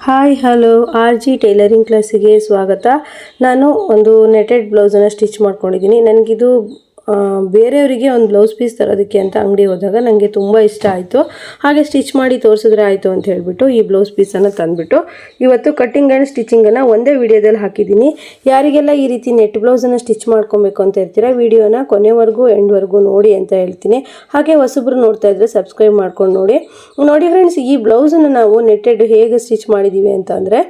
Hi hello R G tailoring ಕ್ಲಾಸಿಗೆ ಸ್ವಾಗತ. ನಾನು ಒಂದು ನೆಟೆಡ್ ಬ್ಲೌಸನ್ನು ಸ್ಟಿಚ್ ಮಾಡ್ಕೊಂಡಿದ್ದೀನಿ. ನನಗಿದು ಬೇರೆಯವರಿಗೆ ಒಂದು ಬ್ಲೌಸ್ ಪೀಸ್ ತರೋದಕ್ಕೆ ಅಂತ ಅಂಗಡಿ ಹೋದಾಗ ನನಗೆ ತುಂಬ ಇಷ್ಟ ಆಯಿತು. ಹಾಗೆ ಸ್ಟಿಚ್ ಮಾಡಿ ತೋರಿಸಿದ್ರೆ ಆಯಿತು ಅಂತ ಹೇಳಿಬಿಟ್ಟು ಈ ಬ್ಲೌಸ್ ಪೀಸನ್ನು ತಂದುಬಿಟ್ಟು ಇವತ್ತು ಕಟ್ಟಿಂಗ್ ಆ್ಯಂಡ್ ಸ್ಟಿಚಿಂಗನ್ನು ಒಂದೇ ವಿಡಿಯೋದಲ್ಲಿ ಹಾಕಿದ್ದೀನಿ. ಯಾರಿಗೆಲ್ಲ ಈ ರೀತಿ ನೆಟ್ ಬ್ಲೌಸನ್ನು ಸ್ಟಿಚ್ ಮಾಡ್ಕೊಬೇಕು ಅಂತ ಇರ್ತೀರಾ, ವಿಡಿಯೋನ ಕೊನೆವರೆಗೂ ಎಂಡ್ವರೆಗೂ ನೋಡಿ ಅಂತ ಹೇಳ್ತೀನಿ. ಹಾಗೆ ಹೊಸಬ್ರು ನೋಡ್ತಾ ಇದ್ದರೆ ಸಬ್ಸ್ಕ್ರೈಬ್ ಮಾಡ್ಕೊಂಡು ನೋಡಿ ಫ್ರೆಂಡ್ಸ್. ಈ ಬ್ಲೌಸನ್ನು ನಾವು ನೆಟ್ಟೆಡ್ ಹೇಗೆ ಸ್ಟಿಚ್ ಮಾಡಿದ್ದೀವಿ ಅಂತ ಅಂದರೆ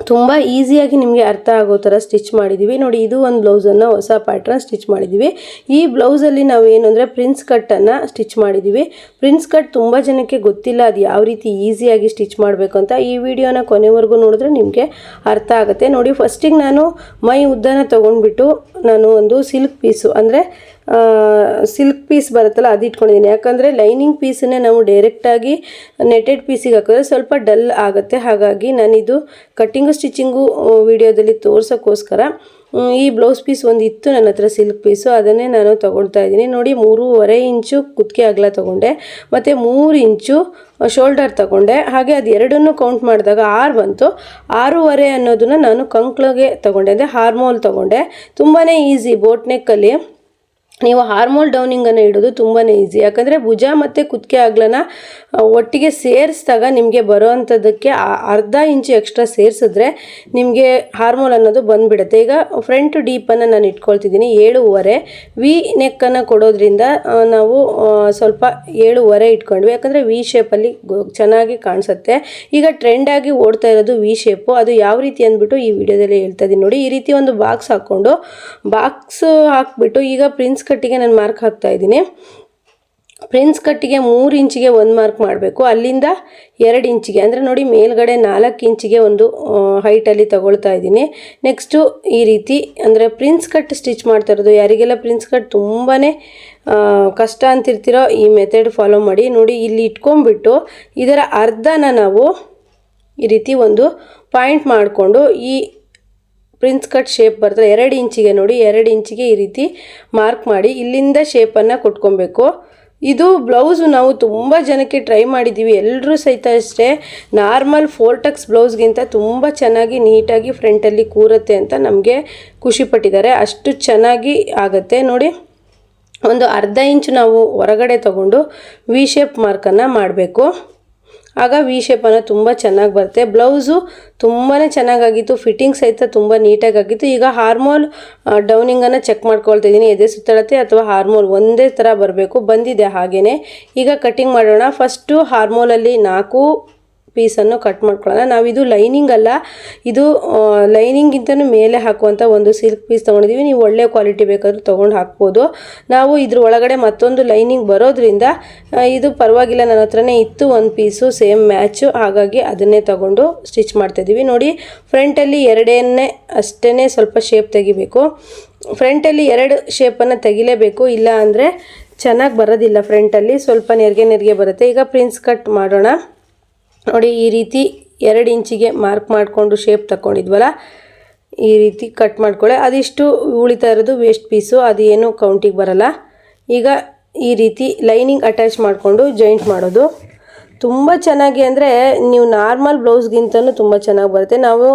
ತುಂಬ ಈಸಿಯಾಗಿ ನಿಮಗೆ ಅರ್ಥ ಆಗೋ ಥರ ಸ್ಟಿಚ್ ಮಾಡಿದ್ದೀವಿ ನೋಡಿ. ಇದು ಒಂದು ಬ್ಲೌಸನ್ನು ಹೊಸ ಪ್ಯಾಟ್ರನ್ ಸ್ಟಿಚ್ ಮಾಡಿದ್ದೀವಿ. ಈ ಬ್ಲೌಸಲ್ಲಿ ನಾವು ಏನು ಅಂದರೆ ಪ್ರಿನ್ಸ್ ಕಟ್ಟನ್ನು ಸ್ಟಿಚ್ ಮಾಡಿದ್ದೀವಿ. ಪ್ರಿನ್ಸ್ ಕಟ್ ತುಂಬ ಜನಕ್ಕೆ ಗೊತ್ತಿಲ್ಲ, ಅದು ಯಾವ ರೀತಿ ಈಸಿಯಾಗಿ ಸ್ಟಿಚ್ ಮಾಡಬೇಕು ಅಂತ. ಈ ವಿಡಿಯೋನ ಕೊನೆವರೆಗೂ ನೋಡಿದ್ರೆ ನಿಮಗೆ ಅರ್ಥ ಆಗುತ್ತೆ ನೋಡಿ. ಫಸ್ಟಿಗೆ ನಾನು ಮೈ ಉದ್ದನ ತೊಗೊಂಡ್ಬಿಟ್ಟು ನಾನು ಒಂದು ಸಿಲ್ಕ್ ಪೀಸು ಅಂದರೆ ಸಿಲ್ಕ್ ಪೀಸ್ ಬರುತ್ತಲ್ಲ ಅದು ಇಟ್ಕೊಂಡಿದ್ದೀನಿ. ಯಾಕಂದರೆ ಲೈನಿಂಗ್ ಪೀಸನ್ನೇ ನಾವು ಡೈರೆಕ್ಟಾಗಿ ನೆಟೆಡ್ ಪೀಸಿಗೆ ಹಾಕಿದ್ರೆ ಸ್ವಲ್ಪ ಡಲ್ ಆಗುತ್ತೆ. ಹಾಗಾಗಿ ನಾನಿದು ಕಟ್ಟಿಂಗು ಸ್ಟಿಚಿಂಗು ವಿಡಿಯೋದಲ್ಲಿ ತೋರ್ಸೋಕ್ಕೋಸ್ಕರ ಈ ಬ್ಲೌಸ್ ಪೀಸ್ ಒಂದು ಇತ್ತು ನನ್ನ ಹತ್ರ ಸಿಲ್ಕ್ ಪೀಸು, ಅದನ್ನೇ ನಾನು ತೊಗೊಳ್ತಾ ಇದ್ದೀನಿ ನೋಡಿ. 3.5 ಇಂಚು ಕುತ್ತಿಗೆ ಅಗಲ ತೊಗೊಂಡೆ ಮತ್ತು 3 ಇಂಚು ಶೋಲ್ಡರ್ ತೊಗೊಂಡೆ. ಹಾಗೆ ಅದು ಎರಡನ್ನೂ ಕೌಂಟ್ ಮಾಡಿದಾಗ 6 ಬಂತು. 6.5 ಅನ್ನೋದನ್ನು ನಾನು ಕಂಕ್ಳಿಗೆ ತೊಗೊಂಡೆ, ಅಂದರೆ ಹಾರ್ಮೋಲ್ ತೊಗೊಂಡೆ. ತುಂಬಾ ಈಸಿ. ಬೋಟ್ ನೆಕ್ಕಲ್ಲಿ ನೀವು ಹಾರ್ಮೋಲ್ ಡೌನಿಂಗನ್ನು ಇಡೋದು ತುಂಬಾ ಈಸಿ. ಯಾಕಂದರೆ ಭುಜ ಮತ್ತು ಕುತ್ತಿಗೆ ಅಗಲನ ಒಟ್ಟಿಗೆ ಸೇರಿಸಿದಾಗ ನಿಮಗೆ ಬರೋ ಅಂಥದ್ದಕ್ಕೆ ಅರ್ಧ ಇಂಚು ಎಕ್ಸ್ಟ್ರಾ ಸೇರಿಸಿದ್ರೆ ನಿಮಗೆ ಹಾರ್ಮೋಲ್ ಅನ್ನೋದು ಬಂದುಬಿಡುತ್ತೆ. ಈಗ ಫ್ರಂಟ್ ಡೀಪನ್ನು ನಾನು ಇಟ್ಕೊಳ್ತಿದ್ದೀನಿ 7.5. ವಿ ನೆಕ್ಕನ್ನು ಕೊಡೋದ್ರಿಂದ ನಾವು ಸ್ವಲ್ಪ 7.5 ಇಟ್ಕೊಂಡ್ವಿ. ಯಾಕಂದರೆ ವಿ ಶೇಪಲ್ಲಿ ಚೆನ್ನಾಗಿ ಕಾಣಿಸುತ್ತೆ. ಈಗ ಟ್ರೆಂಡಾಗಿ ಓಡ್ತಾ ಇರೋದು ವಿ ಶೇಪು. ಅದು ಯಾವ ರೀತಿ ಅಂದ್ಬಿಟ್ಟು ಈ ವಿಡಿಯೋದಲ್ಲಿ ಹೇಳ್ತಾ ಇದ್ದೀನಿ ನೋಡಿ. ಈ ರೀತಿ ಒಂದು ಬಾಕ್ಸ್ ಹಾಕ್ಕೊಂಡು ಹಾಕ್ಬಿಟ್ಟು ಈಗ ಪ್ರಿನ್ಸ್ ಕಟ್ಟಿಗೆ ನಾನು ಮಾರ್ಕ್ ಹಾಕ್ತಾ ಇದ್ದೀನಿ. ಪ್ರಿನ್ಸ್ ಕಟ್ಟಿಗೆ 3 ಇಂಚಿಗೆ ಒಂದು ಮಾರ್ಕ್ ಮಾಡಬೇಕು, ಅಲ್ಲಿಂದ 2 ಇಂಚಿಗೆ ಅಂದರೆ ನೋಡಿ ಮೇಲ್ಗಡೆ 4 ಇಂಚಿಗೆ ಒಂದು ಹೈಟಲ್ಲಿ ತಗೊಳ್ತಾ ಇದ್ದೀನಿ. ನೆಕ್ಸ್ಟು ಈ ರೀತಿ ಅಂದರೆ ಪ್ರಿನ್ಸ್ ಕಟ್ ಸ್ಟಿಚ್ ಮಾಡ್ತಾ ಇರೋದು ಯಾರಿಗೆಲ್ಲ ಪ್ರಿನ್ಸ್ ಕಟ್ ತುಂಬಾ ಕಷ್ಟ ಅಂತಿರ್ತೀರೋ ಈ ಮೆಥಡ್ ಫಾಲೋ ಮಾಡಿ ನೋಡಿ. ಇಲ್ಲಿ ಇಟ್ಕೊಂಡ್ಬಿಟ್ಟು ಇದರ ಅರ್ಧನ ನಾವು ಈ ರೀತಿ ಒಂದು ಪಾಯಿಂಟ್ ಮಾಡಿಕೊಂಡು ಈ ಪ್ರಿನ್ಸ್ ಕಟ್ ಶೇಪ್ ಬರ್ತದೆ 2 ಇಂಚಿಗೆ ನೋಡಿ, 2 ಇಂಚಿಗೆ ಈ ರೀತಿ ಮಾರ್ಕ್ ಮಾಡಿ ಇಲ್ಲಿಂದ ಶೇಪನ್ನು ಕೊಟ್ಕೊಬೇಕು. ಇದು ಬ್ಲೌಸು ನಾವು ತುಂಬ ಜನಕ್ಕೆ ಟ್ರೈ ಮಾಡಿದ್ದೀವಿ, ಎಲ್ಲರೂ ಸಹಿತ ಅಷ್ಟೇ ನಾರ್ಮಲ್ 4 ಬ್ಲೌಸ್ಗಿಂತ ತುಂಬ ಚೆನ್ನಾಗಿ ನೀಟಾಗಿ ಫ್ರಂಟಲ್ಲಿ ಕೂರುತ್ತೆ ಅಂತ ನಮಗೆ ಖುಷಿಪಟ್ಟಿದ್ದಾರೆ. ಅಷ್ಟು ಚೆನ್ನಾಗಿ ಆಗುತ್ತೆ ನೋಡಿ. ಒಂದು ಅರ್ಧ ಇಂಚು ನಾವು ಹೊರಗಡೆ ತಗೊಂಡು ವಿ ಶೇಪ್ ಮಾರ್ಕನ್ನು ಮಾಡಬೇಕು. ಆಗ ವಿ ಶೇಪನ್ನು ತುಂಬ ಚೆನ್ನಾಗಿ ಬರುತ್ತೆ. ಬ್ಲೌಸು ತುಂಬಾ ಚೆನ್ನಾಗಾಗಿತ್ತು, ಫಿಟ್ಟಿಂಗ್ ಸಹಿತ ತುಂಬ ನೀಟಾಗಿತ್ತು. ಈಗ ಹಾರ್ಮೋಲ್ ಡೌನಿಂಗನ್ನು ಚೆಕ್ ಮಾಡ್ಕೊಳ್ತಾ ಇದ್ದೀನಿ. ಎದೆ ಸುತ್ತಳತೆ ಅಥವಾ ಹಾರ್ಮೋಲ್ ಒಂದೇ ಥರ ಬರಬೇಕು, ಬಂದಿದೆ ಹಾಗೇ. ಈಗ ಕಟ್ಟಿಂಗ್ ಮಾಡೋಣ. ಫಸ್ಟು ಹಾರ್ಮೋಲಲ್ಲಿ 4 ಪೀಸನ್ನು ಕಟ್ ಮಾಡ್ಕೊಳ್ಳೋಣ. ನಾವಿದು ಲೈನಿಂಗ್ ಅಲ್ಲ, ಇದು ಲೈನಿಂಗಿಂತನೂ ಮೇಲೆ ಹಾಕುವಂಥ ಒಂದು ಸಿಲ್ಕ್ ಪೀಸ್ ತೊಗೊಂಡಿದ್ದೀವಿ. ನೀವು ಒಳ್ಳೆ ಕ್ವಾಲಿಟಿ ಬೇಕಾದರೂ ತೊಗೊಂಡು ಹಾಕ್ಬೋದು. ನಾವು ಇದ್ರ ಒಳಗಡೆ ಮತ್ತೊಂದು ಲೈನಿಂಗ್ ಬರೋದ್ರಿಂದ ಇದು ಪರವಾಗಿಲ್ಲ, ನನ್ನ ಹತ್ರನೇ ಇತ್ತು ಒಂದು ಪೀಸು ಸೇಮ್ ಮ್ಯಾಚು, ಹಾಗಾಗಿ ಅದನ್ನೇ ತೊಗೊಂಡು ಸ್ಟಿಚ್ ಮಾಡ್ತಾಯಿದ್ದೀವಿ ನೋಡಿ. ಫ್ರಂಟಲ್ಲಿ 2 ಅಷ್ಟೇ ಸ್ವಲ್ಪ ಶೇಪ್ ತೆಗಿಬೇಕು. ಫ್ರಂಟಲ್ಲಿ 2 ಶೇಪನ್ನು ತೆಗಿಲೇಬೇಕು, ಇಲ್ಲ ಅಂದರೆ ಚೆನ್ನಾಗಿ ಬರೋದಿಲ್ಲ. ಫ್ರಂಟಲ್ಲಿ ಸ್ವಲ್ಪ ನೆರಿಗೆ ಬರುತ್ತೆ. ಈಗ ಪ್ರಿನ್ಸ್ ಕಟ್ ಮಾಡೋಣ ನೋಡಿ. ಈ ರೀತಿ 2 ಇಂಚಿಗೆ ಮಾರ್ಕ್ ಮಾಡಿಕೊಂಡು ಶೇಪ್ ತಗೊಂಡಿದ್ವಲ್ಲ, ಈ ರೀತಿ ಕಟ್ ಮಾಡ್ಕೊಳ್ಳಿ. ಅದಿಷ್ಟು ಉಳಿತಾ ಇರೋದು ವೇಸ್ಟ್ ಪೀಸು, ಅದು ಏನು ಕೌಂಟಿಗೆ ಬರಲ್ಲ. ಈಗ ಈ ರೀತಿ ಲೈನಿಂಗ್ ಅಟ್ಯಾಚ್ ಮಾಡಿಕೊಂಡು ಜಾಯಿಂಟ್ ಮಾಡೋದು ತುಂಬ ಚೆನ್ನಾಗಿ, ಅಂದರೆ ನೀವು ನಾರ್ಮಲ್ ಬ್ಲೌಸ್ಗಿಂತಲೂ ತುಂಬ ಚೆನ್ನಾಗಿ ಬರುತ್ತೆ. ನಾವು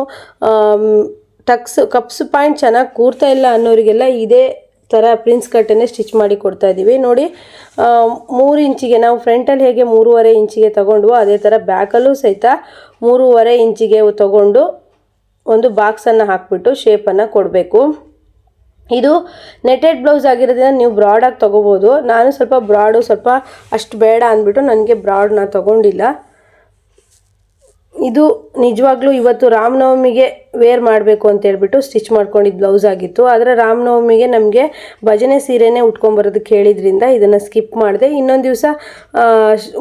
ಕಪ್ಸ್ ಪಾಯಿಂಟ್ ಚೆನ್ನಾಗಿ ಕೂರ್ತಾ ಇಲ್ಲ ಅನ್ನೋರಿಗೆಲ್ಲ ಇದೇ ಥರ ಪ್ರಿನ್ಸ್ ಕಟ್ಟನ್ನೇ ಸ್ಟಿಚ್ ಮಾಡಿ ಕೊಡ್ತಾ ಇದ್ದೀವಿ ನೋಡಿ. 3 ಇಂಚಿಗೆ ನಾವು ಫ್ರಂಟಲ್ಲಿ ಹೇಗೆ 3.5 ಇಂಚಿಗೆ ತೊಗೊಂಡ್ವೋ ಅದೇ ಥರ ಬ್ಯಾಕಲ್ಲೂ ಸಹಿತ 3.5 ಇಂಚಿಗೆ ತೊಗೊಂಡು ಒಂದು ಬಾಕ್ಸನ್ನು ಹಾಕ್ಬಿಟ್ಟು ಶೇಪನ್ನು ಕೊಡಬೇಕು. ಇದು ನೆಟೆಡ್ ಬ್ಲೌಸ್ ಆಗಿರೋದ್ರಿಂದ ನೀವು ಬ್ರಾಡಾಗಿ ತೊಗೋಬೋದು. ನಾನು ಸ್ವಲ್ಪ ಬ್ರಾಡು ಸ್ವಲ್ಪ ಅಷ್ಟು ಬೇಡ ಅಂದ್ಬಿಟ್ಟು ನನಗೆ ಬ್ರಾಡ್ನ ತೊಗೊಂಡಿಲ್ಲ. ಇದು ನಿಜವಾಗ್ಲೂ ಇವತ್ತು ರಾಮನವಮಿಗೆ ವೇರ್ ಮಾಡಬೇಕು ಅಂತೇಳ್ಬಿಟ್ಟು ಸ್ಟಿಚ್ ಮಾಡ್ಕೊಂಡಿದ್ದು ಬ್ಲೌಸ್ ಆಗಿತ್ತು. ಆದರೆ ರಾಮನವಮಿಗೆ ನಮಗೆ ಭಜನೆ ಸೀರೆನೇ ಉಟ್ಕೊಂಬರೋದಕ್ಕೆ ಹೇಳಿದ್ರಿಂದ ಇದನ್ನು ಸ್ಕಿಪ್ ಮಾಡಿದೆ. ಇನ್ನೊಂದು ದಿವಸ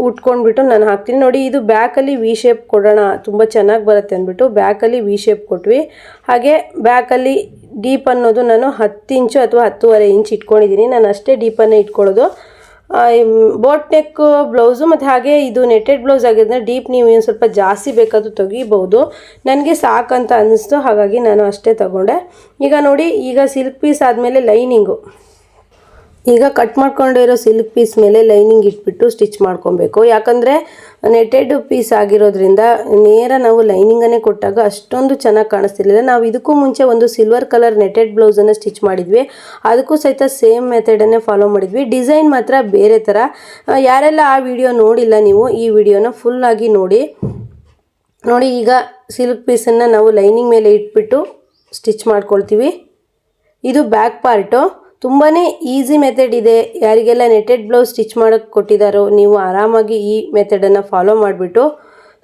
ಉಟ್ಕೊಂಡ್ಬಿಟ್ಟು ನಾನು ಹಾಕ್ತೀನಿ ನೋಡಿ. ಇದು ಬ್ಯಾಕಲ್ಲಿ ವಿ ಶೇಪ್ ಕೊಡೋಣ, ತುಂಬ ಚೆನ್ನಾಗಿ ಬರುತ್ತೆ ಅಂದ್ಬಿಟ್ಟು ಬ್ಯಾಕಲ್ಲಿ ವಿ ಶೇಪ್ ಕೊಟ್ವಿ. ಹಾಗೆ ಬ್ಯಾಕಲ್ಲಿ ಡೀಪ್ ಅನ್ನೋದು ನಾನು 10 ಇಂಚು ಅಥವಾ 10.5 ಇಂಚ್ ಇಟ್ಕೊಂಡಿದ್ದೀನಿ. ನಾನು ಅಷ್ಟೇ ಡೀಪನ್ನೇ ಇಟ್ಕೊಳ್ಳೋದು. ಬೋಟ್ ನೆಕ್ ಬ್ಲೌಸು ಮತ್ತು ಹಾಗೆ ಇದು ನೆಟೆಡ್ ಬ್ಲೌಸ್ ಆಗಿರೋದ್ರಿಂದ ಡೀಪ್ ನೀವು ಏನು ಸ್ವಲ್ಪ ಜಾಸ್ತಿ ಬೇಕಾದರೂ ತೆಗಿಬೋದು. ನನಗೆ ಸಾಕಂತ ಅನ್ನಿಸ್ತು, ಹಾಗಾಗಿ ನಾನು ಅಷ್ಟೇ ತಗೊಂಡೆ. ಈಗ ನೋಡಿ, ಈಗ ಸಿಲ್ಕ್ ಪೀಸ್ ಆದಮೇಲೆ ಲೈನಿಂಗು ಈಗ ಕಟ್ ಮಾಡ್ಕೊಂಡಿರೋ ಸಿಲ್ಕ್ ಪೀಸ್ ಮೇಲೆ ಲೈನಿಂಗ್ ಇಟ್ಬಿಟ್ಟು ಸ್ಟಿಚ್ ಮಾಡ್ಕೊಬೇಕು. ಯಾಕಂದರೆ ನೆಟೆಡ್ ಪೀಸ್ ಆಗಿರೋದ್ರಿಂದ ನೇರ ನಾವು ಲೈನಿಂಗನ್ನೇ ಕೊಟ್ಟಾಗ ಅಷ್ಟೊಂದು ಚೆನ್ನಾಗಿ ಕಾಣಿಸ್ತಿರ್ಲಿಲ್ಲ. ನಾವು ಇದಕ್ಕೂ ಮುಂಚೆ ಒಂದು ಸಿಲ್ವರ್ ಕಲರ್ ನೆಟೆಡ್ ಬ್ಲೌಸನ್ನು ಸ್ಟಿಚ್ ಮಾಡಿದ್ವಿ, ಅದಕ್ಕೂ ಸಹಿತ ಸೇಮ್ ಮೆಥಡನ್ನೇ ಫಾಲೋ ಮಾಡಿದ್ವಿ. ಡಿಸೈನ್ ಮಾತ್ರ ಬೇರೆ ಥರ. ಯಾರೆಲ್ಲ ಆ ವಿಡಿಯೋ ನೋಡಿಲ್ಲ ನೀವು ಈ ವಿಡಿಯೋನ ಫುಲ್ಲಾಗಿ ನೋಡಿ. ಈಗ ಸಿಲ್ಕ್ ಪೀಸನ್ನು ನಾವು ಲೈನಿಂಗ್ ಮೇಲೆ ಇಟ್ಬಿಟ್ಟು ಸ್ಟಿಚ್ ಮಾಡ್ಕೊಳ್ತೀವಿ. ಇದು ಬ್ಯಾಕ್ ಪಾರ್ಟು. ತುಂಬಾ ಈಸಿ ಮೆಥಡ್ ಇದೆ. ಯಾರಿಗೆಲ್ಲ ನೆಟೆಡ್ ಬ್ಲೌಸ್ ಸ್ಟಿಚ್ ಮಾಡೋಕ್ಕೆ ಕೊಟ್ಟಿದ್ದಾರೋ ನೀವು ಆರಾಮಾಗಿ ಈ ಮೆಥಡನ್ನು ಫಾಲೋ ಮಾಡಿಬಿಟ್ಟು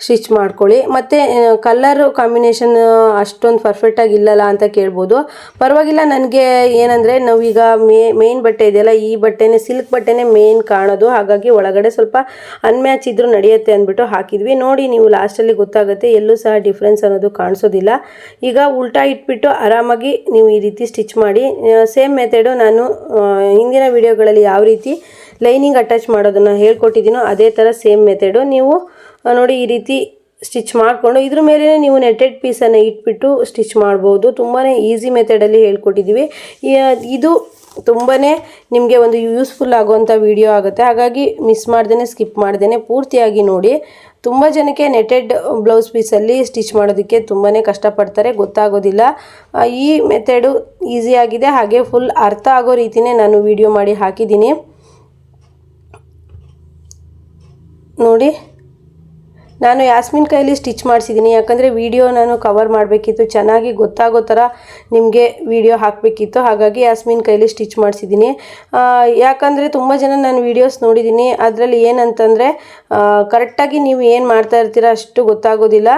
ಸ್ಟಿಚ್ ಮಾಡ್ಕೊಳ್ಳಿ. ಮತ್ತು ಕಲರ್ ಕಾಂಬಿನೇಷನ್ ಅಷ್ಟೊಂದು ಪರ್ಫೆಕ್ಟಾಗಿ ಇಲ್ಲಲ್ಲ ಅಂತ ಕೇಳ್ಬೋದು. ಪರವಾಗಿಲ್ಲ, ನನಗೆ ಏನಂದರೆ ನಾವೀಗ ಮೇನ್ ಬಟ್ಟೆ ಇದೆಯಲ್ಲ, ಈ ಬಟ್ಟೆನೇ ಸಿಲ್ಕ್ ಬಟ್ಟೆನೇ ಮೇನ್ ಕಾಣೋದು, ಹಾಗಾಗಿ ಒಳಗಡೆ ಸ್ವಲ್ಪ ಅನ್ಮ್ಯಾಚ್ ಇದ್ರೂ ನಡೆಯುತ್ತೆ ಅಂದ್ಬಿಟ್ಟು ಹಾಕಿದ್ವಿ. ನೋಡಿ ನೀವು ಲಾಸ್ಟಲ್ಲಿ ಗೊತ್ತಾಗುತ್ತೆ, ಎಲ್ಲೂ ಸಹ ಡಿಫ್ರೆನ್ಸ್ ಅನ್ನೋದು ಕಾಣಿಸೋದಿಲ್ಲ. ಈಗ ಉಲ್ಟಾ ಇಟ್ಬಿಟ್ಟು ಆರಾಮಾಗಿ ನೀವು ಈ ರೀತಿ ಸ್ಟಿಚ್ ಮಾಡಿ. ಸೇಮ್ ಮೆಥಡು ನಾನು ಹಿಂದಿನ ವಿಡಿಯೋಗಳಲ್ಲಿ ಯಾವ ರೀತಿ ಲೈನಿಂಗ್ ಅಟ್ಯಾಚ್ ಮಾಡೋದನ್ನು ಹೇಳ್ಕೊಟ್ಟಿದ್ದೀನೋ ಅದೇ ಥರ ಸೇಮ್ ಮೆಥಡು. ನೀವು ನೋಡಿ ಈ ರೀತಿ ಸ್ಟಿಚ್ ಮಾಡಿಕೊಂಡು ಇದ್ರ ಮೇಲೆ ನೀವು ನೆಟೆಡ್ ಪೀಸನ್ನು ಇಟ್ಬಿಟ್ಟು ಸ್ಟಿಚ್ ಮಾಡ್ಬೋದು. ತುಂಬಾ ಈಸಿ ಮೆಥಡಲ್ಲಿ ಹೇಳ್ಕೊಟ್ಟಿದ್ದೀವಿ. ಇದು ತುಂಬಾ ನಿಮಗೆ ಒಂದು ಯೂಸ್ಫುಲ್ ಆಗುವಂಥ ವಿಡಿಯೋ ಆಗುತ್ತೆ. ಹಾಗಾಗಿ ಮಿಸ್ ಮಾಡ್ದೇ ಸ್ಕಿಪ್ ಮಾಡ್ದೇ ಪೂರ್ತಿಯಾಗಿ ನೋಡಿ. ತುಂಬ ಜನಕ್ಕೆ ನೆಟೆಡ್ ಬ್ಲೌಸ್ ಪೀಸಲ್ಲಿ ಸ್ಟಿಚ್ ಮಾಡೋದಕ್ಕೆ ತುಂಬಾ ಕಷ್ಟಪಡ್ತಾರೆ, ಗೊತ್ತಾಗೋದಿಲ್ಲ. ಈ ಮೆಥಡು ಈಸಿಯಾಗಿದೆ, ಹಾಗೆ ಫುಲ್ ಅರ್ಥ ಆಗೋ ರೀತಿಯೇ ನಾನು ವಿಡಿಯೋ ಮಾಡಿ ಹಾಕಿದ್ದೀನಿ ನೋಡಿ. ನಾನು ಯಾಸ್ಮಿನ್ ಕೈಯಲ್ಲಿ ಸ್ಟಿಚ್ ಮಾಡಿಸಿದ್ದೀನಿ, ಯಾಕಂದರೆ ವಿಡಿಯೋ ನಾನು ಕವರ್ ಮಾಡಬೇಕಿತ್ತು, ಚೆನ್ನಾಗಿ ಗೊತ್ತಾಗೋ ಥರ ನಿಮಗೆ ವಿಡಿಯೋ ಹಾಕಬೇಕಿತ್ತು. ಹಾಗಾಗಿ ಯಾಸ್ಮಿನ್ ಕೈಯಲ್ಲಿ ಸ್ಟಿಚ್ ಮಾಡಿಸಿದ್ದೀನಿ. ಯಾಕಂದರೆ ತುಂಬ ಜನ ನಾನು ವೀಡಿಯೋಸ್ ನೋಡಿದ್ದೀನಿ, ಅದರಲ್ಲಿ ಏನಂತಂದರೆ ಕರೆಕ್ಟಾಗಿ ನೀವು ಏನು ಮಾಡ್ತಾ ಇರ್ತೀರ ಅಷ್ಟು ಗೊತ್ತಾಗೋದಿಲ್ಲ.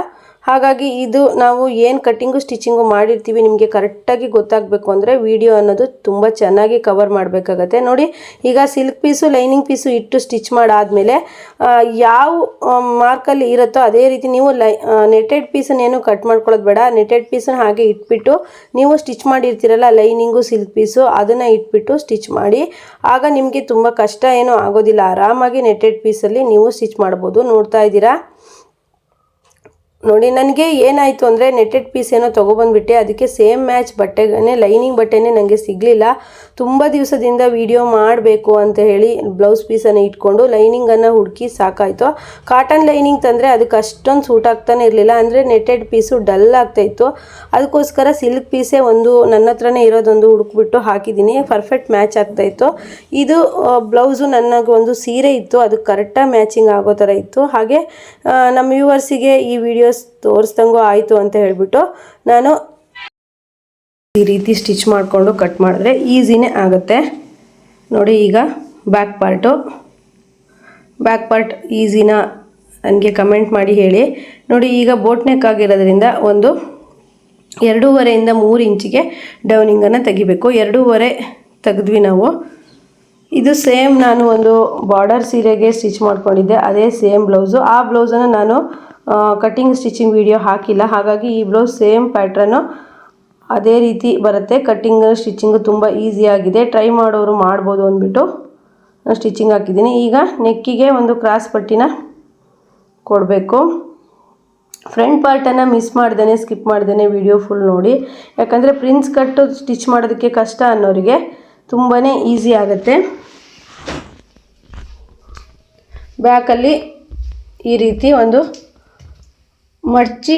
ಹಾಗಾಗಿ ಇದು ನಾವು ಏನು ಕಟ್ಟಿಂಗು ಸ್ಟಿಚಿಂಗು ಮಾಡಿರ್ತೀವಿ ನಿಮಗೆ ಕರೆಕ್ಟಾಗಿ ಗೊತ್ತಾಗಬೇಕು ಅಂದರೆ ವಿಡಿಯೋ ಅನ್ನೋದು ತುಂಬ ಚೆನ್ನಾಗಿ ಕವರ್ ಮಾಡಬೇಕಾಗತ್ತೆ ನೋಡಿ. ಈಗ ಸಿಲ್ಕ್ ಪೀಸು ಲೈನಿಂಗ್ ಪೀಸು ಇಟ್ಟು ಸ್ಟಿಚ್ ಮಾಡಾದಮೇಲೆ ಯಾವ ಮಾರ್ಕಲ್ಲಿ ಇರುತ್ತೋ ಅದೇ ರೀತಿ ನೀವು ನೆಟೆಡ್ ಪೀಸನ್ನೇನು ಕಟ್ ಮಾಡ್ಕೊಳ್ಳೋದು ಬೇಡ. ನೆಟೆಡ್ ಪೀಸನ್ನು ಹಾಗೆ ಇಟ್ಬಿಟ್ಟು ನೀವು ಸ್ಟಿಚ್ ಮಾಡಿರ್ತೀರಲ್ಲ ಲೈನಿಂಗು ಸಿಲ್ಕ್ ಪೀಸು ಅದನ್ನು ಇಟ್ಬಿಟ್ಟು ಸ್ಟಿಚ್ ಮಾಡಿ. ಆಗ ನಿಮಗೆ ತುಂಬ ಕಷ್ಟ ಏನೂ ಆಗೋದಿಲ್ಲ, ಆರಾಮಾಗಿ ನೆಟೆಡ್ ಪೀಸಲ್ಲಿ ನೀವು ಸ್ಟಿಚ್ ಮಾಡ್ಬೋದು. ನೋಡ್ತಾ ಇದ್ದೀರಾ ನೋಡಿ. ನನಗೆ ಏನಾಯಿತು ಅಂದರೆ ನೆಟೆಡ್ ಪೀಸ್ ಏನೋ ತೊಗೊಬಂದುಬಿಟ್ಟೆ, ಅದಕ್ಕೆ ಸೇಮ್ ಮ್ಯಾಚ್ ಬಟ್ಟೆನೇ ಲೈನಿಂಗ್ ಬಟ್ಟೆನೇ ನನಗೆ ಸಿಗಲಿಲ್ಲ. ತುಂಬ ದಿವಸದಿಂದ ವಿಡಿಯೋ ಮಾಡಬೇಕು ಅಂತ ಹೇಳಿ ಬ್ಲೌಸ್ ಪೀಸನ್ನು ಇಟ್ಕೊಂಡು ಲೈನಿಂಗನ್ನು ಹುಡುಕಿ ಸಾಕಾಯಿತು. ಕಾಟನ್ ಲೈನಿಂಗ್ ತಂದರೆ ಅದಕ್ಕೆ ಅಷ್ಟೊಂದು ಸೂಟ್ ಆಗ್ತಾನೆ ಇರಲಿಲ್ಲ, ಅಂದರೆ ನೆಟೆಡ್ ಪೀಸು ಡಲ್ ಆಗ್ತಾಯಿತ್ತು. ಅದಕ್ಕೋಸ್ಕರ ಸಿಲ್ಕ್ ಪೀಸೇ ಒಂದು ನನ್ನ ಹತ್ರನೇ ಇರೋದೊಂದು ಹುಡುಕ್ಬಿಟ್ಟು ಹಾಕಿದ್ದೀನಿ, ಪರ್ಫೆಕ್ಟ್ ಮ್ಯಾಚ್ ಆಗ್ತಾಯಿತ್ತು. ಇದು ಬ್ಲೌಸು ನನಗೆ ಒಂದು ಸೀರೆ ಇತ್ತು, ಅದು ಕರೆಕ್ಟಾಗಿ ಮ್ಯಾಚಿಂಗ್ ಆಗೋ ಥರ ಇತ್ತು. ಹಾಗೆ ನಮ್ಮ ವ್ಯೂವರ್ಸಿಗೆ ಈ ವಿಡಿಯೋಸ್ ತೋರಿಸ್ದಂಗೂ ಆಯಿತು ಅಂತ ಹೇಳ್ಬಿಟ್ಟು ನಾನು ಈ ರೀತಿ ಸ್ಟಿಚ್ ಮಾಡಿಕೊಂಡು ಕಟ್ ಮಾಡಿದ್ರೆ ಈಸಿನೇ ಆಗುತ್ತೆ ನೋಡಿ. ಈಗ ಬ್ಯಾಕ್ ಪಾರ್ಟ್ ಈಸಿನಾ ನನಗೆ ಕಮೆಂಟ್ ಮಾಡಿ ಹೇಳಿ ನೋಡಿ. ಈಗ ಬೋಟ್ ನೆಕ್ ಆಗಿರೋದ್ರಿಂದ ಒಂದು 2.5 ಇಂದ 3 ಇಂಚಿಗೆ ಡೌನಿಂಗನ್ನು ತೆಗಿಬೇಕು. 2.5 ತೆಗೆದ್ವಿ ನಾವು. ಇದು ಸೇಮ್ ನಾನು ಒಂದು ಬಾರ್ಡರ್ ಸೀರೆಗೆ ಸ್ಟಿಚ್ ಮಾಡ್ಕೊಂಡಿದ್ದೆ, ಅದೇ ಸೇಮ್ ಬ್ಲೌಸು. ಆ ಬ್ಲೌಸನ್ನು ನಾನು ಕಟ್ಟಿಂಗ್ ಸ್ಟಿಚಿಂಗ್ ವಿಡಿಯೋ ಹಾಕಿಲ್ಲ, ಹಾಗಾಗಿ ಈ ಬ್ಲೌಸ್ ಸೇಮ್ ಪ್ಯಾಟ್ರನ್ನು ಅದೇ ರೀತಿ ಬರುತ್ತೆ. ಕಟ್ಟಿಂಗ್ ಸ್ಟಿಚಿಂಗು ತುಂಬ ಈಸಿಯಾಗಿದೆ, ಟ್ರೈ ಮಾಡೋರು ಮಾಡ್ಬೋದು ಅಂದ್ಬಿಟ್ಟು ನಾನು ಸ್ಟಿಚಿಂಗ್ ಹಾಕಿದ್ದೀನಿ. ಈಗ ನೆಕ್ಕಿಗೆ ಒಂದು ಕ್ರಾಸ್ ಪಟ್ಟಿನ ಕೊಡಬೇಕು. ಫ್ರಂಟ್ ಪಾರ್ಟನ್ನು ಮಿಸ್ ಮಾಡ್ದೇ ಸ್ಕಿಪ್ ಮಾಡ್ದೇ ವಿಡಿಯೋ ಫುಲ್ ನೋಡಿ, ಯಾಕಂದರೆ ಪ್ರಿನ್ಸ್ ಕಟ್ಟು ಸ್ಟಿಚ್ ಮಾಡೋದಕ್ಕೆ ಕಷ್ಟ ಅನ್ನೋರಿಗೆ ತುಂಬಾ ಈಸಿ ಆಗುತ್ತೆ. ಬ್ಯಾಕಲ್ಲಿ ಈ ರೀತಿ ಒಂದು ಮಡಚಿ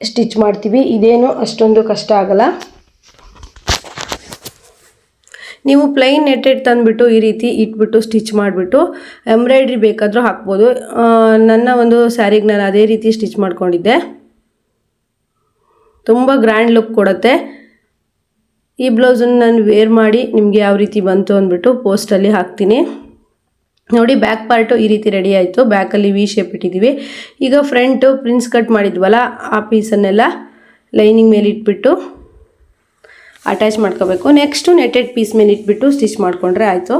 ಸ್ಟಿಚ್ ಮಾಡ್ತೀವಿ, ಇದೇನು ಅಷ್ಟೊಂದು ಕಷ್ಟ ಆಗಲ್ಲ. ನೀವು ಪ್ಲೈನ್ ನೆಟೆಡ್ ತಂದುಬಿಟ್ಟು ಈ ರೀತಿ ಇಟ್ಬಿಟ್ಟು ಸ್ಟಿಚ್ ಮಾಡಿಬಿಟ್ಟು ಎಂಬ್ರಾಯ್ಡ್ರಿ ಬೇಕಾದರೂ ಹಾಕ್ಬೋದು. ನನ್ನ ಒಂದು ಸ್ಯಾರಿಗೆ ನಾನು ಅದೇ ರೀತಿ ಸ್ಟಿಚ್ ಮಾಡ್ಕೊಂಡಿದ್ದೆ, ತುಂಬ ಗ್ರ್ಯಾಂಡ್ ಲುಕ್ ಕೊಡುತ್ತೆ. ಈ ಬ್ಲೌಸನ್ನು ನಾನು ವೇರ್ ಮಾಡಿ ನಿಮಗೆ ಯಾವ ರೀತಿ ಬಂತು ಅಂದ್ಬಿಟ್ಟು ಪೋಸ್ಟಲ್ಲಿ ಹಾಕ್ತೀನಿ ನೋಡಿ. ಬ್ಯಾಕ್ ಪಾರ್ಟು ಈ ರೀತಿ ರೆಡಿ ಆಯಿತು, ಬ್ಯಾಕಲ್ಲಿ ವಿ ಶೇಪ್ ಇಟ್ಟಿದ್ದೀವಿ. ಈಗ ಫ್ರಂಟು ಪ್ರಿನ್ಸ್ ಕಟ್ ಮಾಡಿದ್ವಲ್ಲ ಆ ಪೀಸನ್ನೆಲ್ಲ ಲೈನಿಂಗ್ ಮೇಲೆ ಇಟ್ಬಿಟ್ಟು ಅಟ್ಯಾಚ್ ಮಾಡ್ಕೋಬೇಕು. ನೆಕ್ಸ್ಟು ನೆಟೆಡ್ ಪೀಸ್ ಮೇಲೆ ಇಟ್ಬಿಟ್ಟು ಸ್ಟಿಚ್ ಮಾಡಿಕೊಂಡ್ರೆ ಆಯಿತು